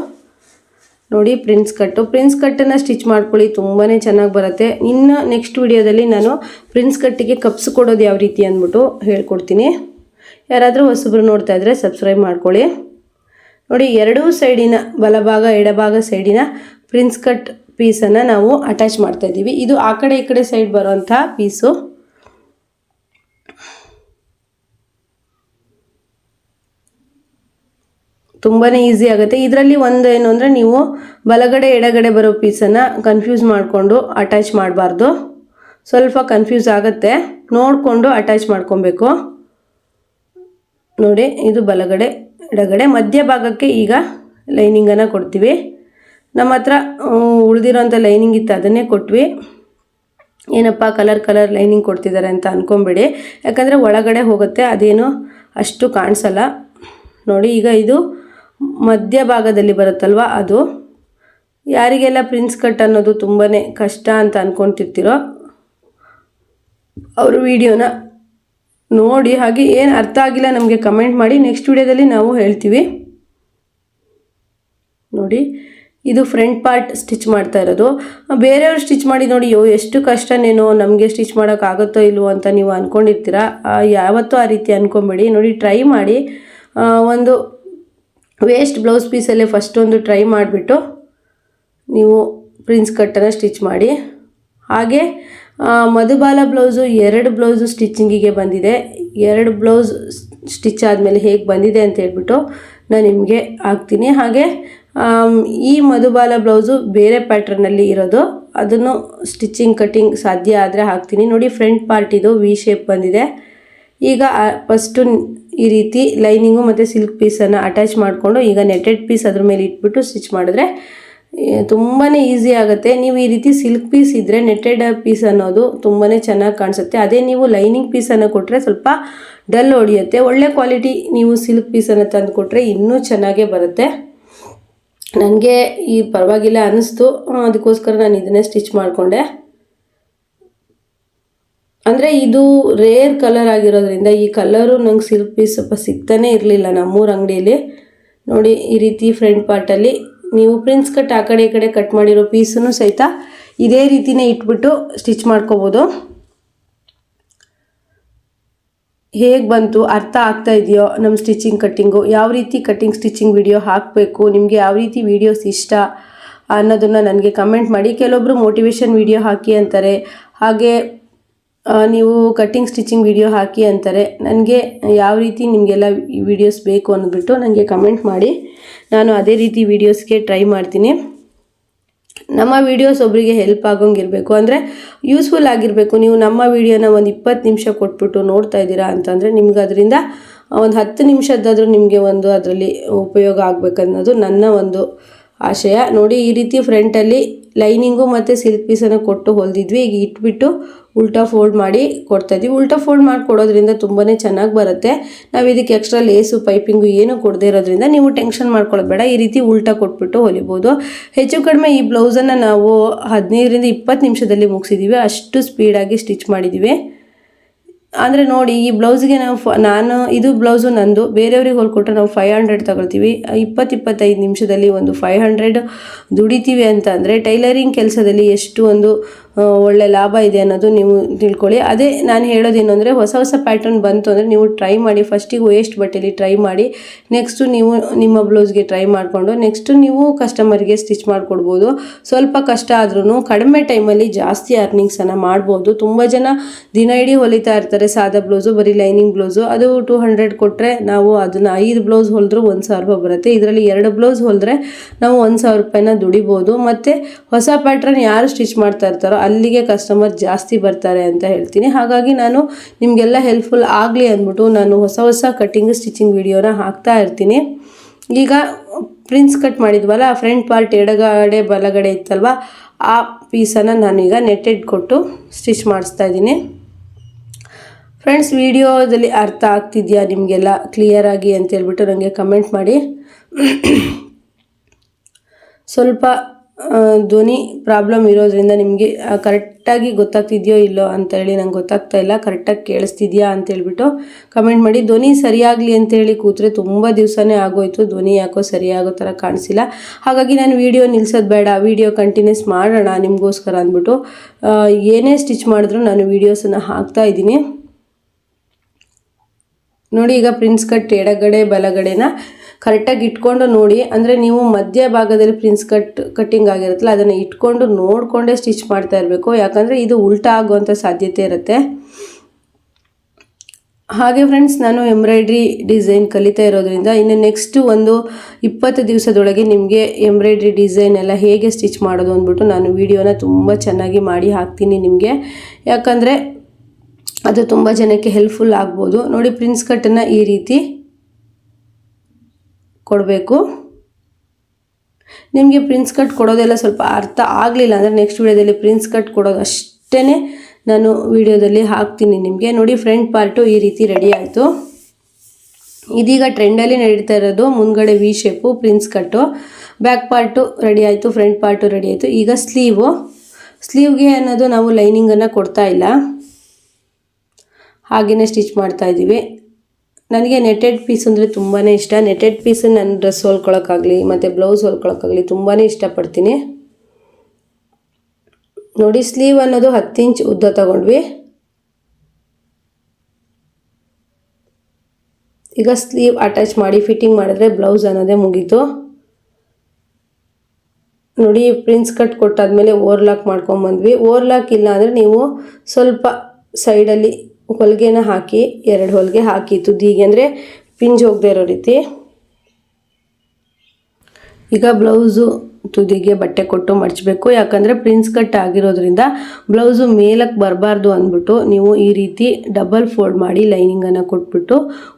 ನೋಡಿ. ಪ್ರಿನ್ಸ್ ಕಟ್ಟನ್ನು ಸ್ಟಿಚ್ ಮಾಡ್ಕೊಳ್ಳಿ, ತುಂಬಾ ಚೆನ್ನಾಗಿ ಬರುತ್ತೆ. ಇನ್ನು ನೆಕ್ಸ್ಟ್ ವಿಡಿಯೋದಲ್ಲಿ ನಾನು ಪ್ರಿನ್ಸ್ ಕಟ್ಟಿಗೆ ಕಪ್ಸ್ ಕೊಡೋದು ಯಾವ ರೀತಿ ಅಂದ್ಬಿಟ್ಟು ಹೇಳ್ಕೊಡ್ತೀನಿ. ಯಾರಾದರೂ ಹೊಸಬ್ರು ನೋಡ್ತಾ ಇದ್ದರೆ ಸಬ್ಸ್ಕ್ರೈಬ್ ಮಾಡ್ಕೊಳ್ಳಿ ನೋಡಿ. ಎರಡೂ ಸೈಡಿನ ಬಲಭಾಗ ಎಡಭಾಗ ಸೈಡಿನ ಪ್ರಿನ್ಸ್ ಕಟ್ ಪೀಸನ್ನು ನಾವು ಅಟ್ಯಾಚ್ ಮಾಡ್ತಾಯಿದ್ದೀವಿ. ಇದು ಆ ಕಡೆ ಈ ಕಡೆ ಸೈಡ್ ಬರೋವಂಥ ಪೀಸು. ತುಂಬಾ ಈಸಿ ಆಗುತ್ತೆ. ಇದರಲ್ಲಿ ಒಂದು ಏನು ಅಂದರೆ ನೀವು ಬಲಗಡೆ ಎಡಗಡೆ ಬರೋ ಪೀಸನ್ನು ಕನ್ಫ್ಯೂಸ್ ಮಾಡಿಕೊಂಡು ಅಟ್ಯಾಚ್ ಮಾಡಬಾರ್ದು. ಸ್ವಲ್ಪ ಕನ್ಫ್ಯೂಸ್ ಆಗುತ್ತೆ, ನೋಡಿಕೊಂಡು ಅಟ್ಯಾಚ್ ಮಾಡ್ಕೊಬೇಕು. ನೋಡಿ, ಇದು ಬಲಗಡೆ ಎಡಗಡೆ ಮಧ್ಯಭಾಗಕ್ಕೆ ಈಗ ಲೈನಿಂಗನ್ನು ಕೊಡ್ತೀವಿ. ನಮ್ಮ ಹತ್ರ ಉಳಿದಿರೋಂಥ ಲೈನಿಂಗ್ ಇತ್ತು, ಅದನ್ನೇ ಕೊಟ್ವಿ. ಏನಪ್ಪ ಕಲರ್ ಲೈನಿಂಗ್ ಕೊಡ್ತಿದ್ದಾರೆ ಅಂತ ಅಂದ್ಕೊಂಬೇಡಿ, ಯಾಕಂದರೆ ಒಳಗಡೆ ಹೋಗುತ್ತೆ, ಅದೇನು ಅಷ್ಟು ಕಾಣಿಸಲ್ಲ. ನೋಡಿ, ಈಗ ಇದು ಮಧ್ಯಭಾಗದಲ್ಲಿ ಬರುತ್ತಲ್ವ, ಅದು ಯಾರಿಗೆಲ್ಲ ಪ್ರಿನ್ಸ್ ಕಟ್ ಅನ್ನೋದು ತುಂಬಾ ಕಷ್ಟ ಅಂತ ಅಂದ್ಕೊತಿರ್ತೀರೋ ಅವರು ವಿಡಿಯೋನ ನೋಡಿ, ಹಾಗೆ ಏನು ಅರ್ಥ ಆಗಿಲ್ಲ ನಮಗೆ ಕಮೆಂಟ್ ಮಾಡಿ, ನೆಕ್ಸ್ಟ್ ವಿಡಿಯೋದಲ್ಲಿ ನಾವು ಹೇಳ್ತೀವಿ. ನೋಡಿ, ಇದು ಫ್ರಂಟ್ ಪಾರ್ಟ್ ಸ್ಟಿಚ್ ಮಾಡ್ತಾ ಇರೋದು. ಬೇರೆಯವ್ರು ಸ್ಟಿಚ್ ಮಾಡಿ ನೋಡಿ, ಎಷ್ಟು ಕಷ್ಟನೇನೋ, ನಮಗೆ ಸ್ಟಿಚ್ ಮಾಡೋಕ್ಕಾಗುತ್ತೋ ಇಲ್ವೋ ಅಂತ ನೀವು ಅಂದ್ಕೊಂಡಿರ್ತೀರ. ಯಾವತ್ತೂ ಆ ರೀತಿ ಅಂದ್ಕೊಂಬೇಡಿ. ನೋಡಿ, ಟ್ರೈ ಮಾಡಿ. ಒಂದು ವೇಸ್ಟ್ ಬ್ಲೌಸ್ ಪೀಸಲ್ಲೇ ಫಸ್ಟ್ ಒಂದು ಟ್ರೈ ಮಾಡಿಬಿಟ್ಟು ನೀವು ಪ್ರಿನ್ಸ್ ಕಟ್ಟನ್ನು ಸ್ಟಿಚ್ ಮಾಡಿ. ಹಾಗೆ ಮಧುಬಾಲ ಬ್ಲೌಸು 2 ಬ್ಲೌಸು ಸ್ಟಿಚಿಂಗಿಗೆ ಬಂದಿದೆ. 2 ಬ್ಲೌಸ್ ಸ್ಟಿಚ್ ಆದಮೇಲೆ ಹೇಗೆ ಬಂದಿದೆ ಅಂತ ಹೇಳ್ಬಿಟ್ಟು ನಾನು ನಿಮಗೆ ಹಾಕ್ತೀನಿ. ಹಾಗೆ ಈ ಮಧುಬಾಲ ಬ್ಲೌಸು ಬೇರೆ ಪ್ಯಾಟ್ರನಲ್ಲಿ ಇರೋದು, ಅದನ್ನು ಸ್ಟಿಚಿಂಗ್ ಕಟ್ಟಿಂಗ್ ಸಾಧ್ಯ ಆದರೆ ಹಾಕ್ತೀನಿ. ನೋಡಿ, ಫ್ರಂಟ್ ಪಾರ್ಟ್ ಇದು ವಿ ಶೇಪ್ ಬಂದಿದೆ. ಈಗ ಫಸ್ಟು ಈ ರೀತಿ ಲೈನಿಂಗು ಮತ್ತು ಸಿಲ್ಕ್ ಪೀಸನ್ನು ಅಟ್ಯಾಚ್ ಮಾಡಿಕೊಂಡು ಈಗ ನೆಟೆಡ್ ಪೀಸ್ ಅದ್ರ ಮೇಲೆ ಇಟ್ಬಿಟ್ಟು ಸ್ಟಿಚ್ ಮಾಡಿದ್ರೆ ತುಂಬಾ ಈಸಿ ಆಗುತ್ತೆ. ನೀವು ಈ ರೀತಿ ಸಿಲ್ಕ್ ಪೀಸ್ ಇದ್ದರೆ ನೆಟೆಡ್ ಪೀಸ್ ಅನ್ನೋದು ತುಂಬಾ ಚೆನ್ನಾಗಿ ಕಾಣಿಸುತ್ತೆ. ಅದೇ ನೀವು ಲೈನಿಂಗ್ ಪೀಸನ್ನು ಕೊಟ್ಟರೆ ಸ್ವಲ್ಪ ಡಲ್ ಹೊಡೆಯುತ್ತೆ. ಒಳ್ಳೆ ಕ್ವಾಲಿಟಿ ನೀವು ಸಿಲ್ಕ್ ಪೀಸನ್ನು ತಂದು ಕೊಟ್ಟರೆ ಇನ್ನೂ ಚೆನ್ನಾಗೇ ಬರುತ್ತೆ. ನನಗೆ ಈ ಪರವಾಗಿಲ್ಲ ಅನ್ನಿಸ್ತು, ಅದಕ್ಕೋಸ್ಕರ ನಾನು ಇದನ್ನೇ ಸ್ಟಿಚ್ ಮಾಡಿಕೊಂಡೆ. ಅಂದರೆ ಇದು ರೇರ್ ಕಲರ್ ಆಗಿರೋದ್ರಿಂದ ಈ ಕಲರು ನಂಗೆ ಸಿಲ್ಕ್ ಪೀಸ್ ಸ್ವಲ್ಪ ಸಿಗ್ತಾನೆ ಇರಲಿಲ್ಲ ನಮ್ಮೂರ ಅಂಗಡಿಯಲ್ಲಿ. ನೋಡಿ, ಈ ರೀತಿ ಫ್ರಂಟ್ ಪಾರ್ಟಲ್ಲಿ ನೀವು ಪ್ರಿನ್ಸ್ ಕಟ್ ಆ ಕಡೆ ಈ ಕಡೆ ಕಟ್ ಮಾಡಿರೋ ಪೀಸನ್ನು ಸಹಿತ ಇದೇ ರೀತಿನೇ ಇಟ್ಬಿಟ್ಟು ಸ್ಟಿಚ್ ಮಾಡ್ಕೋಬೋದು. ಹೇಗೆ ಬಂತು, ಅರ್ಥ ಆಗ್ತಾ ಇದೆಯೋ ನಮ್ಮ ಸ್ಟಿಚಿಂಗ್ ಕಟ್ಟಿಂಗು, ಯಾವ ರೀತಿ ಕಟ್ಟಿಂಗ್ ಸ್ಟಿಚಿಂಗ್ ವಿಡಿಯೋ ಹಾಕಬೇಕು, ನಿಮಗೆ ಯಾವ ರೀತಿ ವೀಡಿಯೋಸ್ ಇಷ್ಟ ಅನ್ನೋದನ್ನು ನನಗೆ ಕಮೆಂಟ್ ಮಾಡಿ. ಕೆಲವೊಬ್ಬರು ಮೋಟಿವೇಶನ್ ವಿಡಿಯೋ ಹಾಕಿ ಅಂತಾರೆ, ಹಾಗೆ ನೀವು ಕಟ್ಟಿಂಗ್ ಸ್ಟಿಚಿಂಗ್ ವಿಡಿಯೋ ಹಾಕಿ ಅಂತಾರೆ. ನನಗೆ ಯಾವ ರೀತಿ ನಿಮಗೆಲ್ಲ ವಿಡಿಯೋಸ್ ಬೇಕು ಅಂದ್ಬಿಟ್ಟು ನನಗೆ ಕಮೆಂಟ್ ಮಾಡಿ, ನಾನು ಅದೇ ರೀತಿ ವೀಡಿಯೋಸ್ಗೆ ಟ್ರೈ ಮಾಡ್ತೀನಿ. ನಮ್ಮ ವೀಡಿಯೋಸ್ ಒಬ್ಬರಿಗೆ ಹೆಲ್ಪ್ ಆಗೋಂಗಿರಬೇಕು, ಅಂದರೆ ಯೂಸ್ಫುಲ್ ಆಗಿರಬೇಕು. ನೀವು ನಮ್ಮ ವೀಡಿಯೋನ ಒಂದು 20 ನಿಮಿಷ ಕೊಟ್ಬಿಟ್ಟು ನೋಡ್ತಾ ಇದ್ದೀರಾ ಅಂತಂದರೆ ನಿಮ್ಗೆ ಅದರಿಂದ ಒಂದು 10 ನಿಮಿಷದ್ದಾದರೂ ನಿಮಗೆ ಒಂದು ಅದರಲ್ಲಿ ಉಪಯೋಗ ಆಗಬೇಕನ್ನೋದು ನನ್ನ ಒಂದು ಆಶಯ. ನೋಡಿ, ಈ ರೀತಿ ಫ್ರಂಟಲ್ಲಿ ಲೈನಿಂಗು ಮತ್ತು ಸಿಲ್ಕ್ ಪೀಸನ್ನು ಕೊಟ್ಟು ಹೊಲಿದಿದ್ವಿ. ಈಗ ಇಟ್ಬಿಟ್ಟು ಉಲ್ಟಾ ಫೋಲ್ಡ್ ಮಾಡಿ ಕೊಡ್ತಾಯಿದ್ವಿ. ಉಲ್ಟಾ ಫೋಲ್ಡ್ ಮಾಡಿ ಕೊಡೋದ್ರಿಂದ ತುಂಬಾ ಚೆನ್ನಾಗಿ ಬರುತ್ತೆ. ನಾವು ಇದಕ್ಕೆ ಎಕ್ಸ್ಟ್ರಾ ಲೇಸು ಪೈಪಿಂಗು ಏನೂ ಕೊಡದೇ ಇರೋದ್ರಿಂದ ನೀವು ಟೆನ್ಷನ್ ಮಾಡ್ಕೊಳ್ಳೋದು ಬೇಡ. ಈ ರೀತಿ ಉಲ್ಟಾ ಕೊಟ್ಬಿಟ್ಟು ಹೊಲಿಬೋದು. ಹೆಚ್ಚು ಕಡಿಮೆ ಈ ಬ್ಲೌಸನ್ನು ನಾವು 15ರಿಂದ 20 ನಿಮಿಷದಲ್ಲಿ ಮುಗಿಸಿದ್ದೀವಿ. ಅಷ್ಟು ಸ್ಪೀಡಾಗಿ ಸ್ಟಿಚ್ ಮಾಡಿದ್ದೀವಿ. ಅಂದರೆ ನೋಡಿ, ಈ ಬ್ಲೌಸ್ಗೆ ನಾನು ಇದು ಬ್ಲೌಸು ನಂದು, ಬೇರೆಯವ್ರಿಗೆ ಹೊಲ್ಕೊಟ್ರೆ ನಾವು 500 ತಗೊಳ್ತೀವಿ. 20-25 ನಿಮಿಷದಲ್ಲಿ ಒಂದು 500 ದುಡಿತೀವಿ ಅಂತ ಅಂದರೆ ಟೈಲರಿಂಗ್ ಕೆಲಸದಲ್ಲಿ ಎಷ್ಟು ಒಂದು ಒಳ್ಳೆ ಲಾಭ ಇದೆ ಅನ್ನೋದು ನೀವು ತಿಳ್ಕೊಳ್ಳಿ. ಅದೇ ನಾನು ಹೇಳೋದೇನು ಅಂದರೆ, ಹೊಸ ಪ್ಯಾಟರ್ನ್ ಬಂತು ಅಂದರೆ ನೀವು ಟ್ರೈ ಮಾಡಿ. ಫಸ್ಟಿಗೆ ವೇಸ್ಟ್ ಬಟ್ಟೆಲಿ ಟ್ರೈ ಮಾಡಿ, ನೆಕ್ಸ್ಟು ನೀವು ನಿಮ್ಮ ಬ್ಲೌಸ್ಗೆ ಟ್ರೈ ಮಾಡಿಕೊಂಡು ನೆಕ್ಸ್ಟು ನೀವು ಕಸ್ಟಮರ್ಗೆ ಸ್ಟಿಚ್ ಮಾಡಿಕೊಡ್ಬೋದು. ಸ್ವಲ್ಪ ಕಷ್ಟ ಆದ್ರೂ ಕಡಿಮೆ ಟೈಮಲ್ಲಿ ಜಾಸ್ತಿ ಅರ್ನಿಂಗ್ಸನ್ನು ಮಾಡ್ಬೋದು. ತುಂಬ ಜನ ದಿನ ಇಡೀ ಹೊಲಿತಾ ಇರ್ತಾರೆ ಸಾದಾ ಬ್ಲೌಸು, ಬರೀ ಲೈನಿಂಗ್ ಬ್ಲೌಸು. ಅದು 200 ಕೊಟ್ಟರೆ ನಾವು ಅದನ್ನು 5 ಬ್ಲೌಸ್ ಹೊಲಿದ್ರೂ 1000 ರೂಪಾಯಿ ಬರುತ್ತೆ. ಇದರಲ್ಲಿ 2 ಬ್ಲೌಸ್ ಹೊಲಿದ್ರೆ ನಾವು 1000 ರೂಪಾಯಿನ ದುಡಿಬೋದು. ಮತ್ತು ಹೊಸ ಪ್ಯಾಟ್ರನ್ ಯಾರು ಸ್ಟಿಚ್ ಮಾಡ್ತಾ ಇರ್ತಾರೋ ಅಲ್ಲಿಗೆ ಕಸ್ಟಮರ್ ಜಾಸ್ತಿ ಬರ್ತಾರೆ ಅಂತ ಹೇಳ್ತೀನಿ. ಹಾಗಾಗಿ ನಾನು ನಿಮಗೆಲ್ಲ ಹೆಲ್ಪ್ಫುಲ್ ಆಗಲಿ ಅಂದ್ಬಿಟ್ಟು ನಾನು ಹೊಸ ಕಟ್ಟಿಂಗ್ ಸ್ಟಿಚಿಂಗ್ ವಿಡಿಯೋನ ಹಾಕ್ತಾ ಇರ್ತೀನಿ. ಈಗ ಪ್ರಿನ್ಸ್ ಕಟ್ ಮಾಡಿದ್ವಲ್ಲ, ಫ್ರಂಟ್ ಪಾರ್ಟ್ ಎಡಗಡೆ ಬಲಗಡೆ ಇತ್ತಲ್ವ, ಆ ಪೀಸನ್ನು ನಾನೀಗ ನೆಟ್ಟೆಡ್ ಕೊಟ್ಟು ಸ್ಟಿಚ್ ಮಾಡಿಸ್ತಾ ಇದ್ದೀನಿ. ಫ್ರೆಂಡ್ಸ್, ವಿಡಿಯೋದಲ್ಲಿ ಅರ್ಥ ಆಗ್ತಿದೆಯಾ ನಿಮಗೆಲ್ಲ ಕ್ಲಿಯರಾಗಿ ಅಂತೇಳ್ಬಿಟ್ಟು ನನಗೆ ಕಮೆಂಟ್ ಮಾಡಿ. ಸ್ವಲ್ಪ ಧ್ವನಿ ಪ್ರಾಬ್ಲಮ್ ಇರೋದ್ರಿಂದ ನಿಮಗೆ ಕರೆಕ್ಟಾಗಿ ಗೊತ್ತಾಗ್ತಿದೆಯೋ ಇಲ್ಲೋ ಅಂತೇಳಿ ನಂಗೆ ಗೊತ್ತಾಗ್ತಾ ಇಲ್ಲ. ಕರೆಕ್ಟಾಗಿ ಕೇಳಿಸ್ತಿದೆಯಾ ಅಂತೇಳ್ಬಿಟ್ಟು ಕಮೆಂಟ್ ಮಾಡಿ. ಧ್ವನಿ ಸರಿಯಾಗಲಿ ಅಂತೇಳಿ ಕೂತ್ರೆ ತುಂಬ ದಿವಸನೇ ಆಗೋಯ್ತು, ಧ್ವನಿ ಯಾಕೋ ಸರಿಯಾಗೋ ಥರ ಕಾಣಿಸಿಲ್ಲ. ಹಾಗಾಗಿ ನಾನು ವಿಡಿಯೋ ನಿಲ್ಸೋದು ಬೇಡ, ವಿಡಿಯೋ ಕಂಟಿನ್ಯೂಸ್ ಮಾಡೋಣ ನಿಮಗೋಸ್ಕರ ಅಂದ್ಬಿಟ್ಟು ಏನೇ ಸ್ಟಿಚ್ ಮಾಡಿದ್ರೂ ನಾನು ವೀಡಿಯೋಸನ್ನು ಹಾಕ್ತಾ ಇದ್ದೀನಿ. ನೋಡಿ, ಈಗ ಪ್ರಿನ್ಸ್ ಕಟ್ ಎಡಗಡೆ ಬಲಗಡೆನ ಕರೆಕ್ಟಾಗಿ ಇಟ್ಕೊಂಡು ನೋಡಿ. ಅಂದರೆ ನೀವು ಮಧ್ಯ ಭಾಗದಲ್ಲಿ ಪ್ರಿನ್ಸ್ ಕಟ್ಟಿಂಗ್ ಆಗಿರುತ್ತಲ್ಲ, ಅದನ್ನು ಇಟ್ಕೊಂಡು ನೋಡಿಕೊಂಡೇ ಸ್ಟಿಚ್ ಮಾಡ್ತಾ ಇರಬೇಕು. ಯಾಕಂದರೆ ಇದು ಉಲ್ಟಾ ಆಗುವಂಥ ಸಾಧ್ಯತೆ ಇರುತ್ತೆ. ಹಾಗೆ ಫ್ರೆಂಡ್ಸ್, ನಾನು ಎಂಬ್ರಾಯ್ಡ್ರಿ ಡಿಸೈನ್ ಕಲಿತಾ ಇರೋದ್ರಿಂದ ಇನ್ನು ನೆಕ್ಸ್ಟ್ ಒಂದು 20 ದಿವಸದೊಳಗೆ ನಿಮಗೆ ಎಂಬ್ರಾಯ್ಡ್ರಿ ಡಿಸೈನ್ ಎಲ್ಲ ಹೇಗೆ ಸ್ಟಿಚ್ ಮಾಡೋದು ಅಂದ್ಬಿಟ್ಟು ನಾನು ವಿಡಿಯೋನ ತುಂಬ ಚೆನ್ನಾಗಿ ಮಾಡಿ ಹಾಕ್ತೀನಿ ನಿಮಗೆ. ಯಾಕಂದರೆ ಅದು ತುಂಬ ಜನಕ್ಕೆ ಹೆಲ್ಪ್ಫುಲ್ ಆಗ್ಬೋದು. ನೋಡಿ, ಪ್ರಿನ್ಸ್ ಕಟ್ಟನ್ನು ಈ ರೀತಿ ಕೊಡಬೇಕು. ನಿಮಗೆ ಪ್ರಿನ್ಸ್ ಕಟ್ ಕೊಡೋದೆಲ್ಲ ಸ್ವಲ್ಪ ಅರ್ಥ ಆಗಲಿಲ್ಲ ಅಂದರೆ ನೆಕ್ಸ್ಟ್ ವಿಡಿಯೋದಲ್ಲಿ ಪ್ರಿನ್ಸ್ ಕಟ್ ಕೊಡೋದು ಅಷ್ಟೇ ನಾನು ವಿಡಿಯೋದಲ್ಲಿ ಹಾಕ್ತೀನಿ ನಿಮಗೆ. ನೋಡಿ, ಫ್ರಂಟ್ ಪಾರ್ಟು ಈ ರೀತಿ ರೆಡಿ ಆಯಿತು. ಇದೀಗ ಟ್ರೆಂಡಲ್ಲಿ ನಡೀತಾ ಇರೋದು ಮುಂದ್ಗಡೆ ವಿ ಶೇಪು ಪ್ರಿನ್ಸ್ ಕಟ್ಟು. ಬ್ಯಾಕ್ ಪಾರ್ಟು ರೆಡಿ ಆಯಿತು, ಫ್ರಂಟ್ ಪಾರ್ಟು ರೆಡಿ ಆಯಿತು. ಈಗ ಸ್ಲೀವ್ಗೆ ಅನ್ನೋದು ನಾವು ಲೈನಿಂಗನ್ನು ಕೊಡ್ತಾ ಇಲ್ಲ, ಹಾಗೆಯೇ ಸ್ಟಿಚ್ ಮಾಡ್ತಾ ಇದ್ದೀವಿ. ನನಗೆ ನೆಟೆಡ್ ಪೀಸ್ ಅಂದರೆ ತುಂಬಾ ಇಷ್ಟ. ನೆಟೆಡ್ ಪೀಸ್ ನನ್ನ ಡ್ರೆಸ್ ಹೊಲ್ಕೊಳಕ್ಕಾಗಲಿ ಮತ್ತು ಬ್ಲೌಸ್ ಹೊಲ್ಕೊಳಕ್ಕಾಗಲಿ ತುಂಬಾ ಇಷ್ಟಪಡ್ತೀನಿ. ನೋಡಿ, ಸ್ಲೀವ್ ಅನ್ನೋದು 10 ಇಂಚ್ ಉದ್ದ ತಗೊಂಡ್ವಿ. ಈಗ ಸ್ಲೀವ್ ಅಟ್ಯಾಚ್ ಮಾಡಿ ಫಿಟ್ಟಿಂಗ್ ಮಾಡಿದ್ರೆ ಬ್ಲೌಸ್ ಅನ್ನೋದೇ ಮುಗೀತು. ನೋಡಿ, ಪ್ರಿನ್ಸ್ ಕಟ್ ಕೊಟ್ಟಾದ್ಮೇಲೆ ಓವರ್ಲಾಕ್ ಮಾಡ್ಕೊಂಬಂದ್ವಿ. ಓವರ್ಲಾಕ್ ಇಲ್ಲ ಅಂದರೆ ನೀವು ಸ್ವಲ್ಪ ಸೈಡಲ್ಲಿ ಹೊಲಿಗೆನ ಹಾಕಿ 2 ಹೊಲಿಗೆ ಹಾಕಿ ತುದಿಗೆ, ಅಂದರೆ ಪಿಂಜ್ ಹೋಗದೆ ಇರೋ ರೀತಿ. ಈಗ ಬ್ಲೌಸು ತುದಿಗೆ ಬಟ್ಟೆ ಕೊಟ್ಟು ಮಡಚಬೇಕು. ಯಾಕಂದರೆ ಪ್ರಿನ್ಸ್ ಕಟ್ ಆಗಿರೋದ್ರಿಂದ ಬ್ಲೌಸು ಮೇಲಕ್ಕೆ ಬರಬಾರ್ದು ಅಂದ್ಬಿಟ್ಟು ನೀವು ಈ ರೀತಿ ಡಬಲ್ ಫೋಲ್ಡ್ ಮಾಡಿ ಲೈನಿಂಗನ್ನು ಕೊಟ್ಬಿಟ್ಟು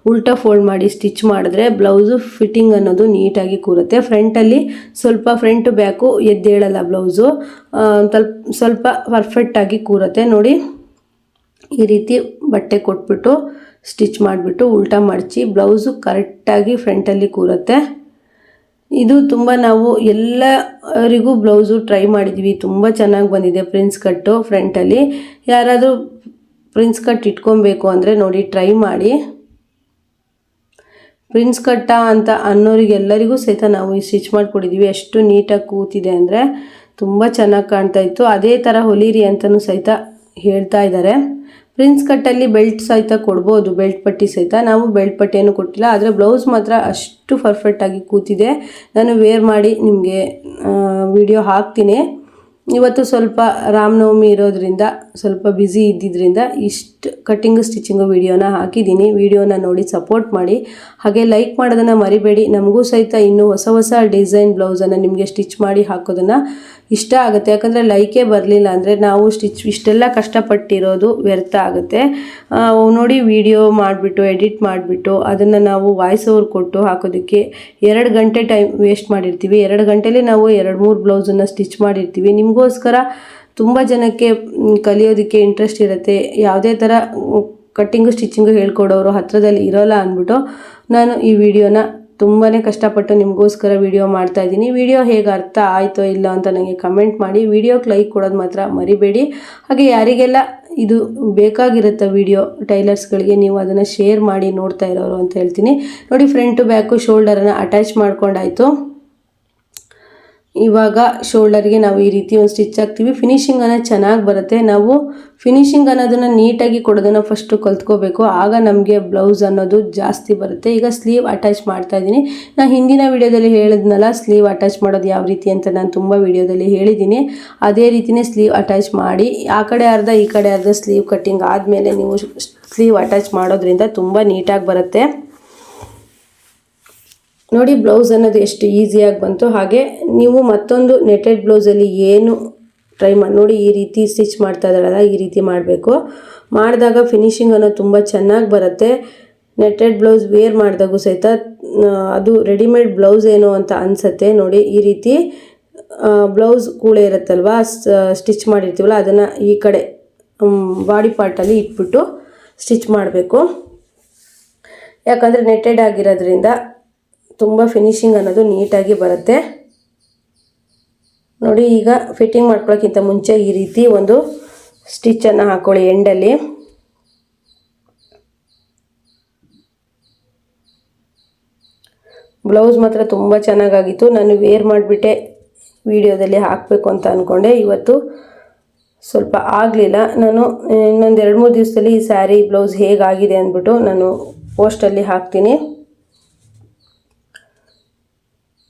ಉಲ್ಟಾ ಫೋಲ್ಡ್ ಮಾಡಿ ಸ್ಟಿಚ್ ಮಾಡಿದ್ರೆ ಬ್ಲೌಸು ಫಿಟ್ಟಿಂಗ್ ಅನ್ನೋದು ನೀಟಾಗಿ ಕೂರುತ್ತೆ. ಫ್ರಂಟಲ್ಲಿ ಸ್ವಲ್ಪ ಫ್ರಂಟ್ ಬ್ಯಾಕು ಎದ್ದೇಳಲ್ಲ ಬ್ಲೌಸು, ಸ್ವಲ್ಪ ಪರ್ಫೆಕ್ಟಾಗಿ ಕೂರುತ್ತೆ. ನೋಡಿ, ಈ ರೀತಿ ಬಟ್ಟೆ ಕೊಟ್ಬಿಟ್ಟು ಸ್ಟಿಚ್ ಮಾಡಿಬಿಟ್ಟು ಉಲ್ಟಾ ಮಡಚಿ ಬ್ಲೌಸು ಕರೆಕ್ಟಾಗಿ ಫ್ರಂಟಲ್ಲಿ ಕೂರುತ್ತೆ. ಇದು ತುಂಬ ನಾವು ಎಲ್ಲರಿಗೂ ಬ್ಲೌಸು ಟ್ರೈ ಮಾಡಿದ್ವಿ, ತುಂಬ ಚೆನ್ನಾಗಿ ಬಂದಿದೆ ಪ್ರಿನ್ಸ್ ಕಟ್ಟು ಫ್ರಂಟಲ್ಲಿ. ಯಾರಾದರೂ ಪ್ರಿನ್ಸ್ ಕಟ್ ಇಟ್ಕೊಬೇಕು ಅಂದರೆ ನೋಡಿ ಟ್ರೈ ಮಾಡಿ. ಪ್ರಿನ್ಸ್ ಕಟ್ಟ ಅಂತ ಅನ್ನೋರಿಗೆಲ್ಲರಿಗೂ ಸಹಿತ ನಾವು ಈ ಸ್ಟಿಚ್ ಮಾಡಿಕೊಟ್ಟಿದ್ದೀವಿ. ಎಷ್ಟು ನೀಟಾಗಿ ಕೂತಿದೆ ಅಂದರೆ ತುಂಬ ಚೆನ್ನಾಗಿ ಕಾಣ್ತಾ ಇತ್ತು. ಅದೇ ಥರ ಹೊಲೀರಿ ಅಂತಲೂ ಸಹಿತ ಹೇಳ್ತಾ ಇದ್ದಾರೆ. ಪ್ರಿನ್ಸ್ ಕಟ್ಟಲ್ಲಿ ಬೆಲ್ಟ್ ಸಹಿತ ಕೊಡ್ಬೋದು, ಬೆಲ್ಟ್ ಪಟ್ಟಿ ಸಹಿತ. ನಾವು ಬೆಲ್ಟ್ ಪಟ್ಟಿಯನ್ನು ಕೊಟ್ಟಿಲ್ಲ, ಆದರೆ ಬ್ಲೌಸ್ ಮಾತ್ರ ಅಷ್ಟು ಪರ್ಫೆಕ್ಟಾಗಿ ಕೂತಿದೆ. ನಾನು ವೇರ್ ಮಾಡಿ ನಿಮಗೆ ವಿಡಿಯೋ ಹಾಕ್ತೀನಿ. ಇವತ್ತು ಸ್ವಲ್ಪ ರಾಮನವಮಿ ಇರೋದ್ರಿಂದ ಸ್ವಲ್ಪ ಬ್ಯುಸಿ ಇದ್ದಿದ್ದರಿಂದ ಇಷ್ಟು ಕಟ್ಟಿಂಗು ಸ್ಟಿಚಿಂಗು ವಿಡಿಯೋನ ಹಾಕಿದ್ದೀನಿ. ವಿಡಿಯೋನ ನೋಡಿ ಸಪೋರ್ಟ್ ಮಾಡಿ, ಹಾಗೆ ಲೈಕ್ ಮಾಡೋದನ್ನು ಮರಿಬೇಡಿ. ನಮಗೂ ಸಹಿತ ಇನ್ನೂ ಹೊಸ ಡಿಸೈನ್ ಬ್ಲೌಸನ್ನು ನಿಮಗೆ ಸ್ಟಿಚ್ ಮಾಡಿ ಹಾಕೋದನ್ನು ಇಷ್ಟ ಆಗುತ್ತೆ. ಯಾಕಂದರೆ ಲೈಕೇ ಬರಲಿಲ್ಲ ಅಂದರೆ ನಾವು ಇಷ್ಟೆಲ್ಲ ಕಷ್ಟಪಟ್ಟಿರೋದು ವ್ಯರ್ಥ ಆಗುತ್ತೆ. ನೋಡಿ, ವಿಡಿಯೋ ಮಾಡಿಬಿಟ್ಟು ಎಡಿಟ್ ಮಾಡಿಬಿಟ್ಟು ಅದನ್ನು ನಾವು ವಾಯ್ಸ್ ಓವರ್ ಕೊಟ್ಟು ಹಾಕೋದಕ್ಕೆ 2 ಗಂಟೆ ಟೈಮ್ ವೇಸ್ಟ್ ಮಾಡಿರ್ತೀವಿ. 2 ಗಂಟೆಲಿ ನಾವು 2-3 ಬ್ಲೌಸನ್ನು ಸ್ಟಿಚ್ ಮಾಡಿರ್ತೀವಿ. ನಿಮಗೋಸ್ಕರ ತುಂಬ ಜನಕ್ಕೆ ಕಲಿಯೋದಕ್ಕೆ ಇಂಟ್ರೆಸ್ಟ್ ಇರುತ್ತೆ. ಯಾವುದೇ ಥರ ಕಟ್ಟಿಂಗು ಸ್ಟಿಚಿಂಗು ಹೇಳ್ಕೊಡೋರು ಹತ್ತಿರದಲ್ಲಿ ಇರೋಲ್ಲ ಅಂದ್ಬಿಟ್ಟು ನಾನು ಈ ವಿಡಿಯೋನ ತುಂಬಾ ಕಷ್ಟಪಟ್ಟು ನಿಮಗೋಸ್ಕರ ವಿಡಿಯೋ ಮಾಡ್ತಾಯಿದ್ದೀನಿ. ವಿಡಿಯೋ ಹೇಗೆ ಅರ್ಥ ಆಯಿತೋ ಇಲ್ಲ ಅಂತ ನನಗೆ ಕಮೆಂಟ್ ಮಾಡಿ. ವಿಡಿಯೋಕ್ಕೆ ಲೈಕ್ ಕೊಡೋದು ಮಾತ್ರ ಮರಿಬೇಡಿ. ಹಾಗೆ ಯಾರಿಗೆಲ್ಲ ಇದು ಬೇಕಾಗಿರುತ್ತೆ ವಿಡಿಯೋ ಟೈಲರ್ಸ್ಗಳಿಗೆ, ನೀವು ಅದನ್ನು ಶೇರ್ ಮಾಡಿ ನೋಡ್ತಾ ಇರೋರು ಅಂತ ಹೇಳ್ತೀನಿ. ನೋಡಿ, ಫ್ರಂಟು ಬ್ಯಾಕು ಶೋಲ್ಡರನ್ನು ಅಟ್ಯಾಚ್ ಮಾಡ್ಕೊಂಡಾಯಿತು. ಇವಾಗ ಶೋಲ್ಡರ್ಗೆ ನಾವು ಈ ರೀತಿ ಒಂದು ಸ್ಟಿಚ್ ಹಾಕ್ತೀವಿ. ಫಿನಿಶಿಂಗ್ ಅನ್ನೋದು ಚೆನ್ನಾಗಿ ಬರುತ್ತೆ. ನಾವು ಫಿನಿಶಿಂಗ್ ಅನ್ನೋದನ್ನು ನೀಟಾಗಿ ಕೊಡೋದನ್ನು ಫಸ್ಟು ಕಲ್ತ್ಕೋಬೇಕು, ಆಗ ನಮಗೆ ಬ್ಲೌಸ್ ಅನ್ನೋದು ಜಾಸ್ತಿ ಬರುತ್ತೆ. ಈಗ ಸ್ಲೀವ್ ಅಟ್ಯಾಚ್ ಮಾಡ್ತಾ ಇದ್ದೀನಿ. ನಾನು ಹಿಂದಿನ ವಿಡಿಯೋದಲ್ಲಿ ಹೇಳಿದ್ನಲ್ಲ ಸ್ಲೀವ್ ಅಟ್ಯಾಚ್ ಮಾಡೋದು ಯಾವ ರೀತಿ ಅಂತ, ನಾನು ತುಂಬ ವಿಡಿಯೋದಲ್ಲಿ ಹೇಳಿದ್ದೀನಿ. ಅದೇ ರೀತಿಯೇ ಸ್ಲೀವ್ ಅಟ್ಯಾಚ್ ಮಾಡಿ ಆ ಕಡೆ ಅರ್ಧ ಈ ಕಡೆ ಅರ್ಧ ಸ್ಲೀವ್ ಕಟ್ಟಿಂಗ್ ಆದಮೇಲೆ ನೀವು ಸ್ಲೀವ್ ಅಟ್ಯಾಚ್ ಮಾಡೋದ್ರಿಂದ ತುಂಬ ನೀಟಾಗಿ ಬರುತ್ತೆ. ನೋಡಿ, ಬ್ಲೌಸ್ ಅನ್ನೋದು ಎಷ್ಟು ಈಸಿಯಾಗಿ ಬಂತು. ಹಾಗೆ ನೀವು ಮತ್ತೊಂದು ನೆಟೆಡ್ ಬ್ಲೌಸಲ್ಲಿ ಏನು ಟ್ರೈ ಮಾಡಿ ನೋಡಿ. ಈ ರೀತಿ ಸ್ಟಿಚ್ ಮಾಡ್ತಾ ಇದ್ದಾರಲ್ಲ, ಈ ರೀತಿ ಮಾಡಬೇಕು. ಮಾಡಿದಾಗ ಫಿನಿಶಿಂಗ್ ಅನ್ನೋದು ತುಂಬ ಚೆನ್ನಾಗಿ ಬರುತ್ತೆ. ನೆಟೆಡ್ ಬ್ಲೌಸ್ ವೇರ್ ಮಾಡಿದಾಗೂ ಸಹಿತ ಅದು ರೆಡಿಮೇಡ್ ಬ್ಲೌಸ್ ಏನೋ ಅಂತ ಅನಿಸುತ್ತೆ. ನೋಡಿ, ಈ ರೀತಿ ಬ್ಲೌಸ್ ಕೂಳೆ ಇರುತ್ತಲ್ವ, ಸ್ಟಿಚ್ ಮಾಡಿರ್ತೀವಲ್ಲ ಅದನ್ನು ಈ ಕಡೆ ಬಾಡಿ ಪಾರ್ಟಲ್ಲಿ ಇಟ್ಬಿಟ್ಟು ಸ್ಟಿಚ್ ಮಾಡಬೇಕು. ಯಾಕಂದರೆ ನೆಟೆಡ್ ಆಗಿರೋದ್ರಿಂದ ತುಂಬ ಫಿನಿಶಿಂಗ್ ಅನ್ನೋದು ನೀಟಾಗಿ ಬರುತ್ತೆ. ನೋಡಿ, ಈಗ ಫಿಟ್ಟಿಂಗ್ ಮಾಡ್ಕೊಳ್ಳೋಕ್ಕಿಂತ ಮುಂಚೆ ಈ ರೀತಿ ಒಂದು ಸ್ಟಿಚ್ಚನ್ನು ಹಾಕ್ಕೊಳ್ಳಿ ಎಂಡಲ್ಲಿ. ಬ್ಲೌಸ್ ಮಾತ್ರ ತುಂಬ ಚೆನ್ನಾಗಾಗಿತ್ತು. ನಾನು ವೇರ್ ಮಾಡಿಬಿಟ್ಟೆ ವಿಡಿಯೋದಲ್ಲಿ ಹಾಕಬೇಕು ಅಂತ ಅಂದ್ಕೊಂಡೆ. ಇವತ್ತು ಸ್ವಲ್ಪ ಆಗಲಿಲ್ಲ. ನಾನು ಇನ್ನೊಂದು 2-3 ದಿವಸದಲ್ಲಿ ಈ ಸ್ಯಾರಿ ಬ್ಲೌಸ್ ಹೇಗಾಗಿದೆ ಅಂದ್ಬಿಟ್ಟು ನಾನು ಪೋಸ್ಟಲ್ಲಿ ಹಾಕ್ತೀನಿ.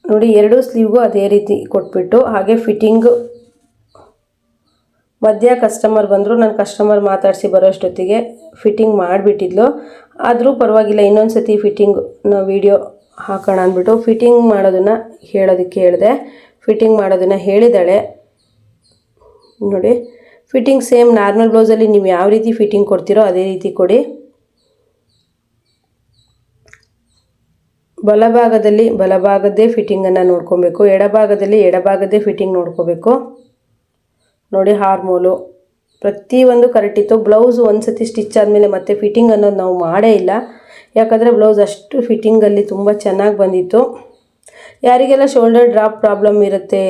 ನೋಡಿ, 2 ಸ್ಲೀವ್ಗೂ ಅದೇ ರೀತಿ ಕೊಟ್ಬಿಟ್ಟು ಹಾಗೆ ಫಿಟ್ಟಿಂಗು ಮಧ್ಯ ಕಸ್ಟಮರ್ ಬಂದರು. ನಾನು ಕಸ್ಟಮರ್ ಮಾತಾಡಿಸಿ ಬರೋಷ್ಟೊತ್ತಿಗೆ ಫಿಟ್ಟಿಂಗ್ ಮಾಡಿಬಿಟ್ಟಿದ್ಲು. ಆದರೂ ಪರವಾಗಿಲ್ಲ, ಇನ್ನೊಂದು ಸತಿ ಫಿಟ್ಟಿಂಗ್ನ ವೀಡಿಯೋ ಹಾಕೋಣ ಅಂದ್ಬಿಟ್ಟು ಫಿಟ್ಟಿಂಗ್ ಮಾಡೋದನ್ನು ಹೇಳೋದಕ್ಕೆ ಹೇಳಿದೆ. ಫಿಟ್ಟಿಂಗ್ ಮಾಡೋದನ್ನು ಹೇಳಿದ್ದಾಳೆ ನೋಡಿ. ಫಿಟ್ಟಿಂಗ್ ಸೇಮ್ ನಾರ್ಮಲ್ ಬ್ಲೌಸಲ್ಲಿ ನೀವು ಯಾವ ರೀತಿ ಫಿಟ್ಟಿಂಗ್ ಕೊಡ್ತೀರೋ ಅದೇ ರೀತಿ ಕೊಡಿ. ಬಲಭಾಗದಲ್ಲಿ ಬಲಭಾಗದ್ದೇ ಫಿಟ್ಟಿಂಗನ್ನು ನೋಡ್ಕೊಬೇಕು, ಎಡಭಾಗದಲ್ಲಿ ಎಡಭಾಗದ್ದೇ ಫಿಟ್ಟಿಂಗ್ ನೋಡ್ಕೋಬೇಕು ನೋಡಿ. ಹಾರ್ಮೋಲು ಪ್ರತಿಯೊಂದು ಕರೆಕ್ಟ್ ಇತ್ತು. ಬ್ಲೌಸು ಒಂದು ಸತಿ ಸ್ಟಿಚ್ ಆದಮೇಲೆ ಮತ್ತೆ ಫಿಟ್ಟಿಂಗ್ ಅನ್ನೋದು ನಾವು ಮಾಡೇ ಇಲ್ಲ, ಯಾಕಂದರೆ ಬ್ಲೌಸ್ ಅಷ್ಟು ಫಿಟ್ಟಿಂಗಲ್ಲಿ ತುಂಬ ಚೆನ್ನಾಗಿ ಬಂದಿತ್ತು. ಯಾರಿಗೆಲ್ಲ ಶೋಲ್ಡರ್ ಡ್ರಾಪ್ ಪ್ರಾಬ್ಲಮ್ ಇರುತ್ತೆ,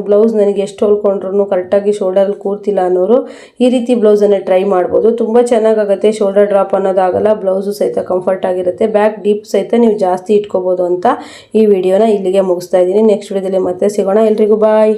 ಬ್ಲೌಸ್ ನನಗೆ ಎಷ್ಟು ಹೊಲ್ಕೊಂಡ್ರು ಕರೆಕ್ಟಾಗಿ ಶೋಲ್ಡರಲ್ಲಿ ಕೂರ್ತಿಲ್ಲ ಅನ್ನೋರು ಈ ರೀತಿ ಬ್ಲೌಸನ್ನು ಟ್ರೈ ಮಾಡ್ಬೋದು. ತುಂಬ ಚೆನ್ನಾಗಾಗುತ್ತೆ, ಶೋಲ್ಡರ್ ಡ್ರಾಪ್ ಅನ್ನೋದಾಗಲ್ಲ, ಬ್ಲೌಸು ಸಹಿತ ಕಂಫರ್ಟ್ ಆಗಿರುತ್ತೆ, ಬ್ಯಾಕ್ ಡೀಪ್ ಸಹಿತ ನೀವು ಜಾಸ್ತಿ ಇಟ್ಕೋಬೋದು ಅಂತ ಈ ವಿಡಿಯೋನ ಇಲ್ಲಿಗೆ ಮುಗಿಸ್ತಾ ಇದ್ದೀನಿ. ನೆಕ್ಸ್ಟ್ ವಿಡಿಯೋದಲ್ಲಿ ಮತ್ತೆ ಸಿಗೋಣ. ಎಲ್ರಿಗೂ ಬಾಯ್.